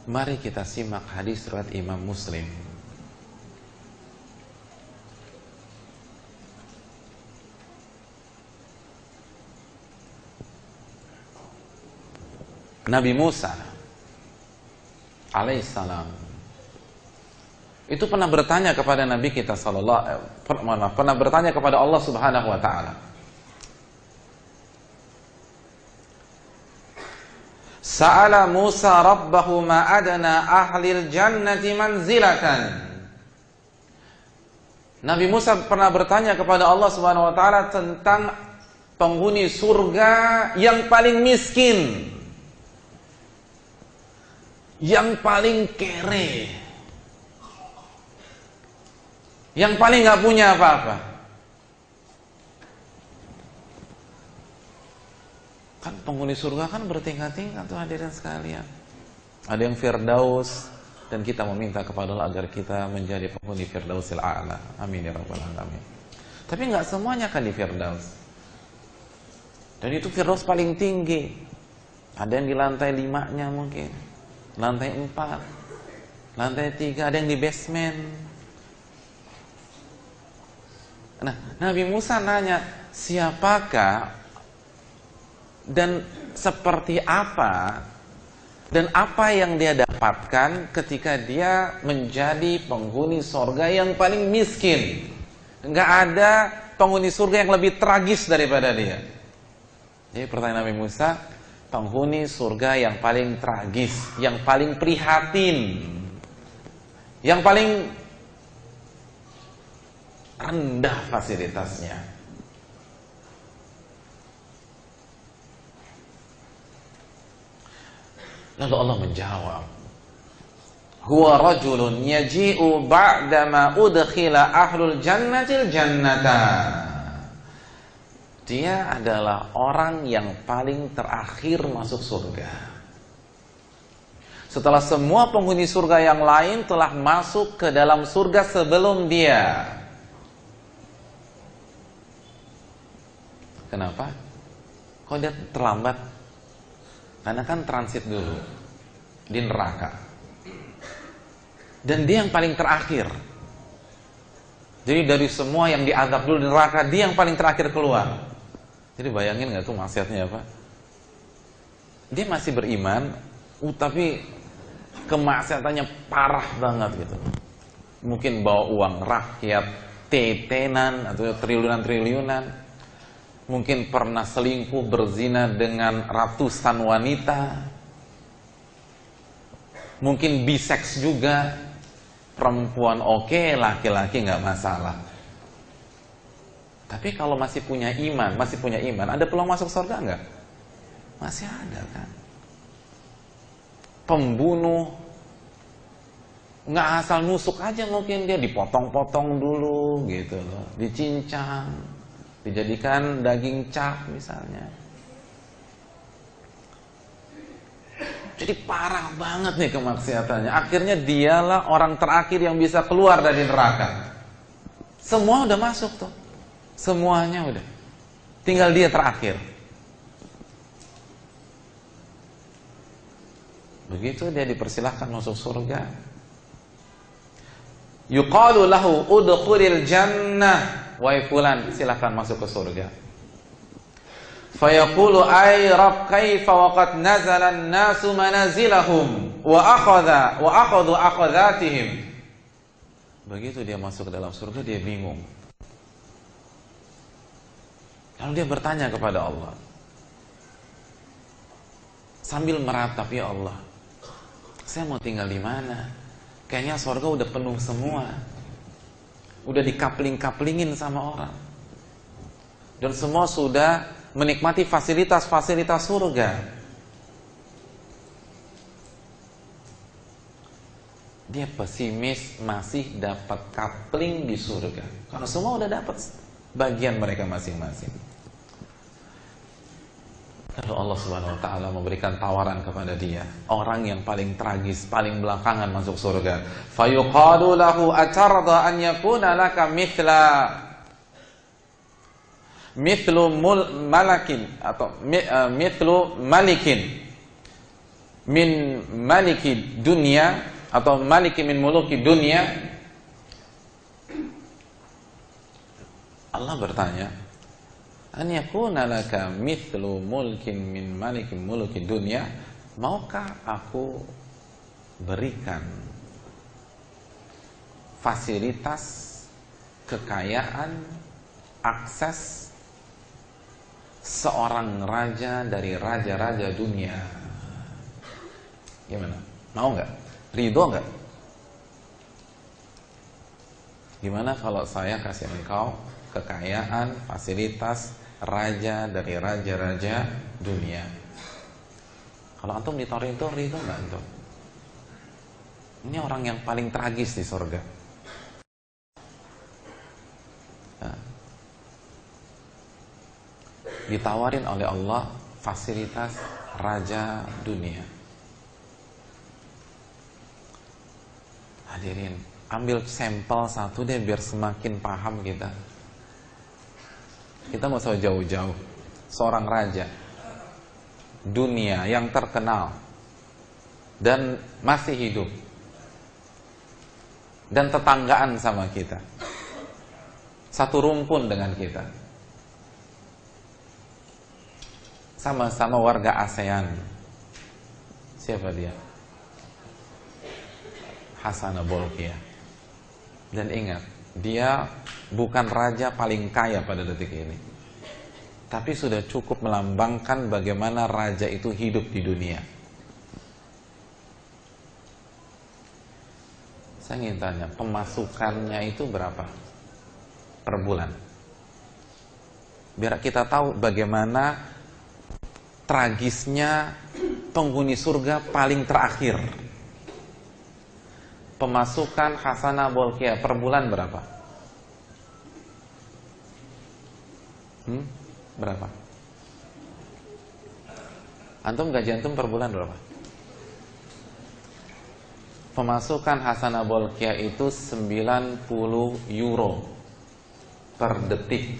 Mari kita simak hadis riwayat Imam Muslim. Nabi Musa alaihissalam itu pernah bertanya kepada Nabi kita pernah bertanya kepada Allah Subhanahu wa taala. Sa'ala Musa rabbahu ma adana ahlil jannati manzilatan. Nabi Musa pernah bertanya kepada Allah Subhanahu wa taala tentang penghuni surga yang paling miskin, yang paling kere, yang paling gak punya apa-apa. Kan penghuni surga kan bertingkat-tingkat tuh hadirin sekalian. Ada yang Firdaus, dan kita meminta kepada Allah agar kita menjadi penghuni Firdausil A'la. Amin ya rabbal alamin. Tapi gak semuanya kan di Firdaus. Dan itu Firdaus paling tinggi. Ada yang di lantai 5-nya mungkin, lantai 4, lantai 3, ada yang di basement. Nah, Nabi Musa nanya, siapakah dan seperti apa dan apa yang dia dapatkan ketika dia menjadi penghuni surga yang paling miskin. Nggak ada penghuni surga yang lebih tragis daripada dia. Jadi pertanyaan Nabi Musa, penghuni surga yang paling tragis, yang paling prihatin, yang paling rendah fasilitasnya. Lalu Allah menjawab, huwa rajulun yaji'u ba'dama udkhila ahlul jannatil jannata. Dia adalah orang yang paling terakhir masuk surga. Setelah semua penghuni surga yang lain telah masuk ke dalam surga sebelum dia. Kenapa? Kok dia terlambat? Karena kan transit dulu di neraka. Dan dia yang paling terakhir. Jadi dari semua yang diazab dulu di neraka, dia yang paling terakhir keluar. Jadi bayangin gak tuh maksiatnya apa? Dia masih beriman, tapi kemaksiatannya parah banget gitu. Mungkin bawa uang rakyat tetenan atau triliunan-triliunan. Mungkin pernah selingkuh, berzina dengan ratusan wanita. Mungkin biseks juga. Perempuan oke, laki-laki gak masalah. Tapi kalau masih punya iman, ada peluang masuk surga enggak? Masih ada kan? Pembunuh, nggak asal nusuk aja, mungkin dia dipotong-potong dulu gitu loh, dicincang, dijadikan daging cap misalnya. Jadi parah banget nih kemaksiatannya. Akhirnya dialah orang terakhir yang bisa keluar dari neraka. Semua udah masuk tuh. Semuanya udah. Tinggal dia terakhir. Begitu dia dipersilahkan masuk surga. Yuqalu lahu udkhulil jannah. Wahai fulan, silahkan masuk ke surga. Fayaqulu ay rabb kaifa waqad nazala an-nasu manazilahum wa akhadhu akhadhatihim. Begitu dia masuk ke dalam surga, dia bingung. Lalu dia bertanya kepada Allah sambil meratap, ya Allah, saya mau tinggal di mana? Kayaknya surga udah penuh semua, udah dikapling-kaplingin sama orang, dan semua sudah menikmati fasilitas-fasilitas surga. Dia pesimis masih dapat kapling di surga, karena semua udah dapat bagian mereka masing-masing. Lalu Allah Subhanahu wa taala memberikan tawaran kepada dia, orang yang paling tragis, paling belakangan masuk surga. Fayuqalu lahu atarda an yakuna laka mithlu malakin atau mithlu malikin. min maliki dunia atau maliki min muluki dunia, Allah bertanya, an yakuna laka mithlu mulkin min maliki muluki dunia, maukah aku berikan fasilitas kekayaan, akses seorang raja dari raja-raja dunia? Gimana? Mau nggak? Ridho nggak? Gimana kalau saya kasih engkau kekayaan, fasilitas raja dari raja-raja dunia? Kalau antum ditawarin itu, ridho nggak antum? Ini orang yang paling tragis di surga. Ditawarin oleh Allah fasilitas raja dunia. Hadirin, ambil sampel satu deh biar semakin paham kita. Kita mau usah jauh-jauh. Seorang raja dunia yang terkenal dan masih hidup dan tetanggaan sama kita, satu rumpun dengan kita, sama-sama warga ASEAN. Siapa dia? Hasanah Bolkiah. Dan ingat, dia bukan raja paling kaya pada detik ini, tapi sudah cukup melambangkan bagaimana raja itu hidup di dunia. Saya ingin tanya, pemasukannya itu berapa per bulan? Biar kita tahu bagaimana tragisnya penghuni surga paling terakhir. Pemasukan Hasanah Bolkiah per bulan berapa? Berapa? Antum gaji antum per bulan berapa? Pemasukan Hasanah Bolkiah itu 90 euro per detik.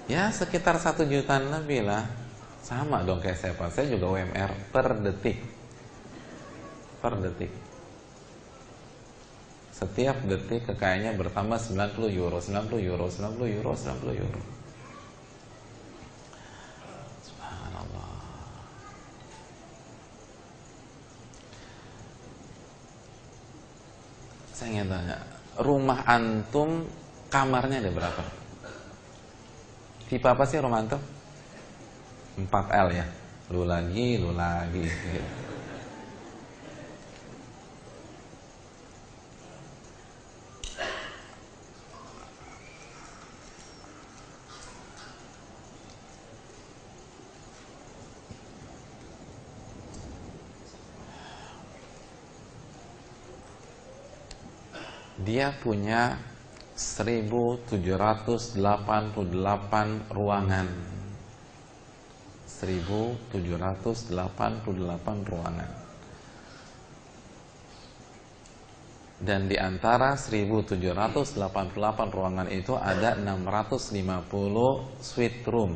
Ya sekitar 1 jutaan lebih lah. Sama dong kayak saya, Pak. Saya juga UMR per detik. Per detik. Setiap detik kekayaannya bertambah 90 euro, 90 euro, 90 euro, 90 euro. Subhanallah. Saya ingin tanya, rumah antum kamarnya ada berapa? Tipe apa sih rumah antum? 4L ya. Lu lagi gitu. Dia punya 1788 ruangan. 1788 ruangan. Dan di antara 1788 ruangan itu ada 650 suite room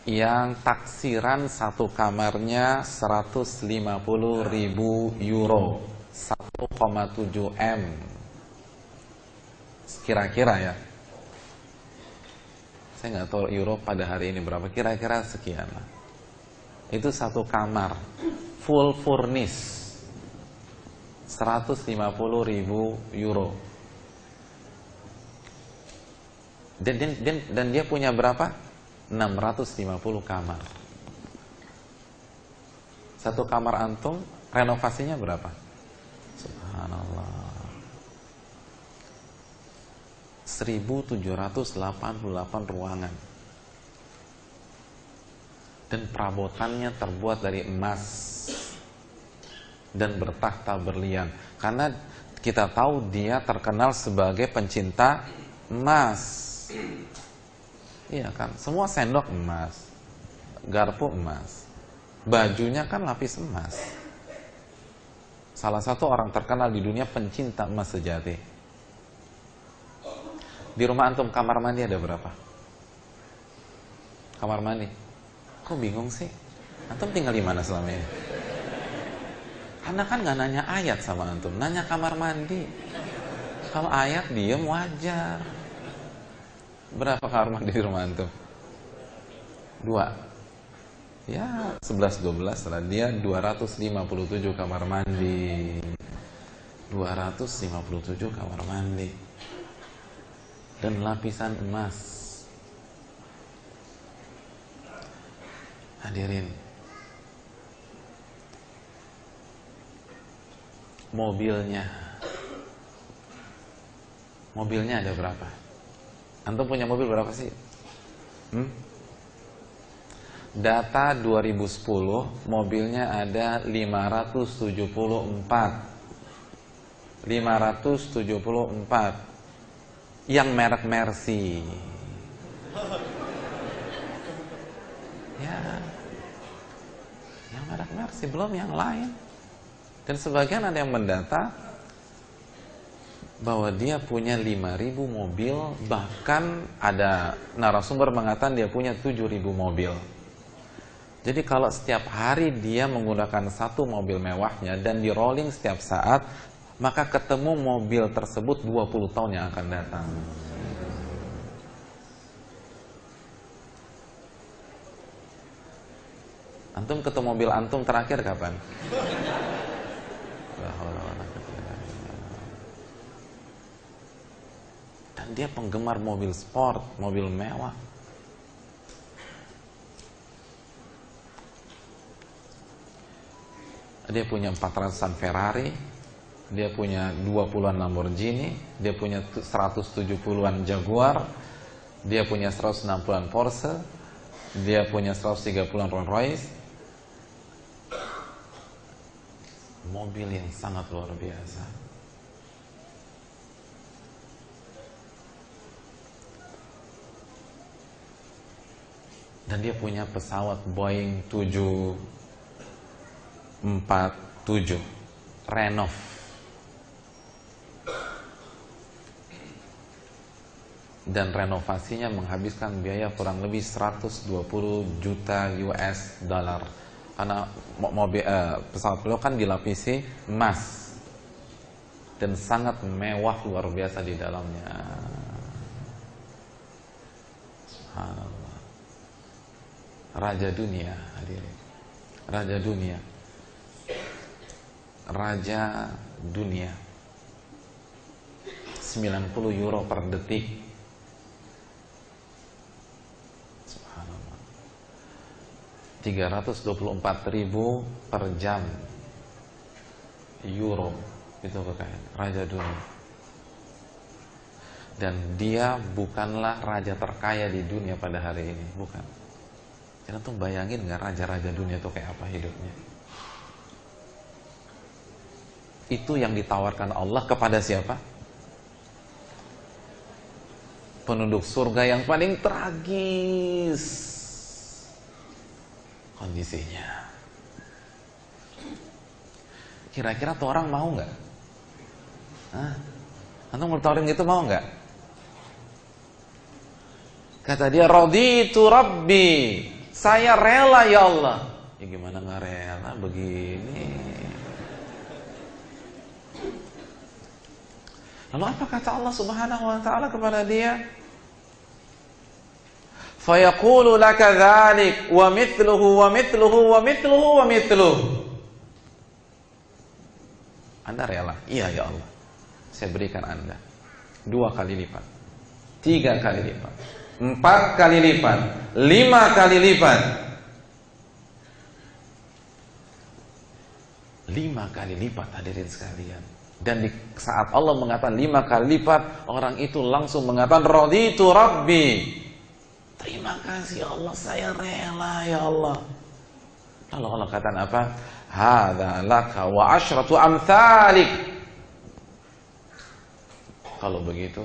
yang taksiran satu kamarnya 150.000 euro, 1,7 M kira-kira ya. Saya nggak tahu euro pada hari ini berapa, kira-kira sekian lah. Itu satu kamar full furnish 150.000 euro. Dan dia punya berapa? 650 kamar. Satu kamar antum renovasinya berapa? Subhanallah. 1788 ruangan. Dan perabotannya terbuat dari emas dan bertahta berlian. Karena kita tahu dia terkenal sebagai pencinta emas. Iya kan? Semua sendok emas, garpu emas, bajunya kan lapis emas. Salah satu orang terkenal di dunia pencinta emas sejati. Di rumah antum kamar mandi ada berapa? Kamar mandi. Kok bingung sih? Antum tinggal di mana selama ini? Karena kan nggak nanya ayat sama antum, nanya kamar mandi. Kalau ayat diem wajar. Berapa kamar mandi di rumah antum? 2. Ya 11-12 lah. Dia 257 kamar mandi. 257 kamar mandi. Dan lapisan emas. Hadirin, mobilnya ada berapa? Antum punya mobil berapa sih? Data 2010 mobilnya ada 574 yang merek Mercy. Ya, yang merek Mercy, belum yang lain. Dan sebagian ada yang mendata bahwa dia punya 5.000 mobil, bahkan ada narasumber mengatakan dia punya 7.000 mobil. Jadi kalau setiap hari dia menggunakan satu mobil mewahnya dan di rolling setiap saat, maka ketemu mobil tersebut 20 tahun yang akan datang. Antum ketemu mobil antum terakhir kapan? Dan dia penggemar mobil sport, mobil mewah. Dia punya 400-an Ferrari, dia punya 20-an Lamborghini, dia punya 170-an Jaguar, dia punya 160-an Porsche, dia punya 130-an Rolls Royce. Mobil yang sangat luar biasa. Dan dia punya pesawat Boeing 747 Renov. Dan renovasinya menghabiskan biaya kurang lebih 120 juta US dollar. Karena pesawat beliau kan dilapisi emas dan sangat mewah luar biasa di dalamnya. Subhanallah. Raja dunia, hadirin. Raja dunia. Raja dunia. 90 euro per detik. Subhanallah. 324.000 per jam. Euro. Itu kekayaan raja dunia. Dan dia bukanlah raja terkaya di dunia pada hari ini, bukan. Jangan tuh bayangin nggak raja-raja dunia itu kayak apa hidupnya. Itu yang ditawarkan Allah kepada siapa? Penduduk surga yang paling tragis kondisinya. Kira-kira tuh orang mau nggak? Antum mau tawarin gitu mau nggak? Kata dia, raditu rabbi, saya rela ya Allah. Ya gimana nggak rela begini? Lalu apa kata Allah Subhanahu wa taala kepada dia? Fayaqulu laka dzalik wa mithluhu wa mithluhu wa mithluhu wa mithluhu. Anda rela? Iya ya Allah. Saya berikan Anda 2 kali lipat, 3 kali lipat, 4 kali lipat, 5 kali lipat. 5 kali lipat hadirin sekalian. Dan di saat Allah mengatakan 5 kali lipat, orang itu langsung mengatakan raditu rabbi. Terima kasih Allah, saya rela ya Allah. Lalu Allah katakan apa? Hadza laka wa asyratu amthalik. Kalau begitu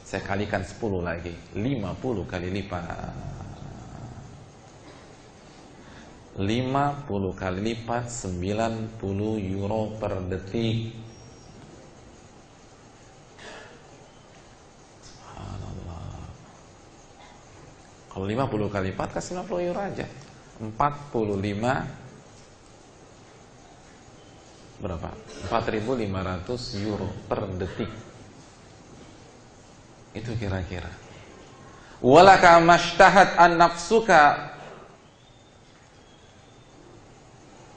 saya kalikan 10 lagi, 50 kali lipat. 50 kali lipat 90 euro per detik. Subhanallah. Kalau 50 kali lipat kasih 50 euro aja. 45 berapa? 4.500 euro per detik. Itu kira-kira. Walaka mashtahat an nafsuka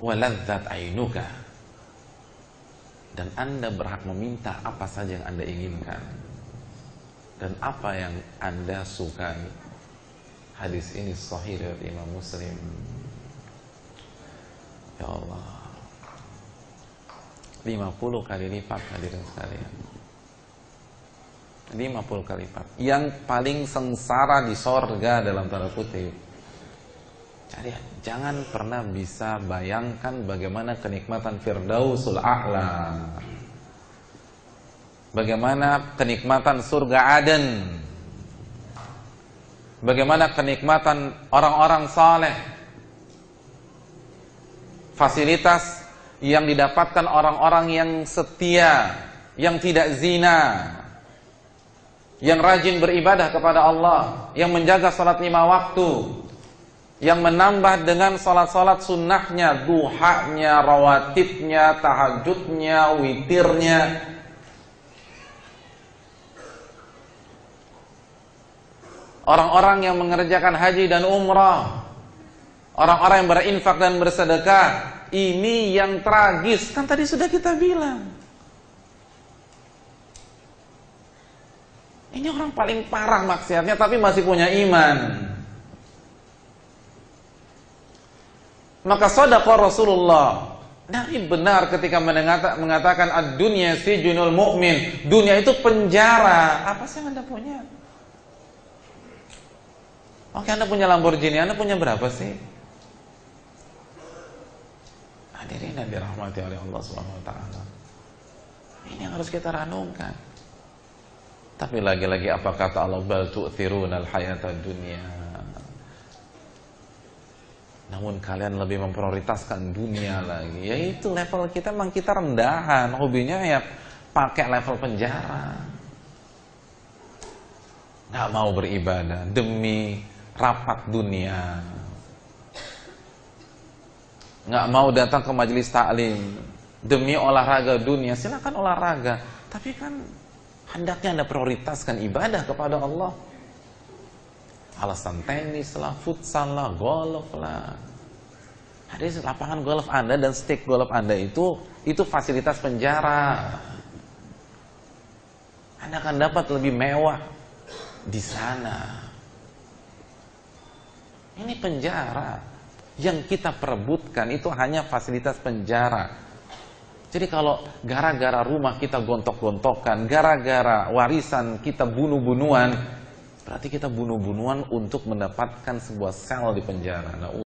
waladzat ainuka. Dan Anda berhak meminta apa saja yang Anda inginkan dan apa yang Anda sukai. Hadis ini sahih riwayat Imam Muslim. Ya Allah, 50 kali lipat hadirin sekalian. 50 kali lipat. Yang paling sengsara di sorga dalam tanda kutip. Jadi jangan pernah bisa bayangkan bagaimana kenikmatan Firdausul A'la, bagaimana kenikmatan surga Aden, bagaimana kenikmatan orang-orang saleh, fasilitas yang didapatkan orang-orang yang setia, yang tidak zina, yang rajin beribadah kepada Allah, yang menjaga salat 5 waktu, yang menambah dengan salat-salat sunnahnya, duhanya, rawatibnya, tahajudnya, witirnya. Orang-orang yang mengerjakan haji dan umrah, orang-orang yang berinfak dan bersedekah. Ini yang tragis, kan tadi sudah kita bilang. Ini orang paling parah maksiatnya tapi masih punya iman. Maka shadaqa Rasulullah. Nabi benar ketika mengatakan ad-dunya sijnul mu'min. Dunia itu penjara. Apa sih yang Anda punya? Oke, Anda punya Lamborghini, Anda punya berapa sih? Hadirin yang dirahmati oleh Allah Subhanahu wa taala. Ini yang harus kita renungkan. Tapi lagi-lagi apa kata Allah, bal tu'thirunal hayatad dunya. Namun kalian lebih memprioritaskan dunia lagi. Yaitu level kita, memang kita rendahan. Hobinya ya pakai level penjara. Nggak mau beribadah demi rapat dunia. Nggak mau datang ke majelis taklim demi olahraga dunia. Silakan olahraga, tapi kan hendaknya Anda prioritaskan ibadah kepada Allah. Alasan tenis lah, futsal lah, golf lah. Ada lapangan golf Anda dan stick golf Anda itu fasilitas penjara. Anda akan dapat lebih mewah di sana. Ini penjara. Yang kita perebutkan itu hanya fasilitas penjara. Jadi kalau gara-gara rumah kita gontok-gontokan, gara-gara warisan kita bunuh-bunuhan, berarti kita bunuh-bunuhan untuk mendapatkan sebuah sel di penjara.